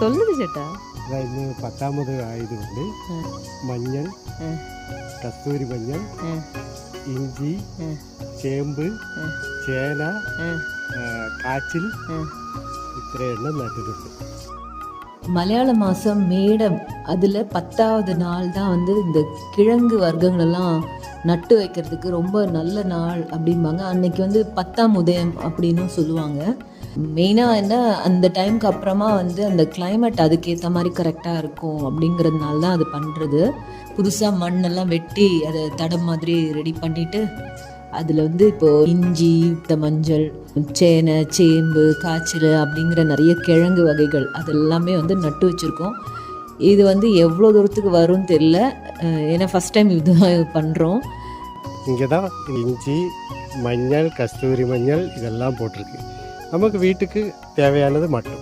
சொல்லுது சேட்டா. ഇന്ന് 10ാമത് ആയതുകൊണ്ട് മഞ്ഞൾ, കസ്തൂരി മഞ്ഞൾ, ഇഞ്ചി, ചേമ്പ്, ചേന, കാച്ചിൽ ഇത്രയെണ്ണം നട്ടിട്ടുണ്ട്. மலையாள மாதம் மேடம் அதில் 10வது நாள் தான் வந்து இந்த கிழங்கு வர்க்கங்களெல்லாம் நட்டு வைக்கிறதுக்கு ரொம்ப நல்ல நாள் அப்படிம்பாங்க. அன்னைக்கு வந்து 10ஆம் உதயம் அப்படின்னும் சொல்லுவாங்க. மெயினாக என்ன, அந்த டைமுக்கு அப்புறமா வந்து அந்த கிளைமேட் அதுக்கேற்ற மாதிரி கரெக்டாக இருக்கும் அப்படிங்கிறதுனால தான் அது பண்ணுறது. புதுசாக மண்ணெல்லாம் வெட்டி அதை தடம் மாதிரி ரெடி பண்ணிவிட்டு அதில் வந்து இப்போது இஞ்சி, மஞ்சள், சேனை, சேம்பு, காய்ச்சல் அப்படிங்கிற நிறைய கிழங்கு வகைகள் அதெல்லாமே வந்து நட்டு வச்சுருக்கோம். இது வந்து எவ்வளோ தூரத்துக்கு வரும்னு தெரியல, ஏன்னா ஃபஸ்ட் டைம் இதுதான் பண்ணுறோம். இங்கே தான் இஞ்சி, மஞ்சள், கஸ்தூரி மஞ்சள் இதெல்லாம் போட்டிருக்கு. நமக்கு வீட்டுக்கு தேவையானது மட்டும்.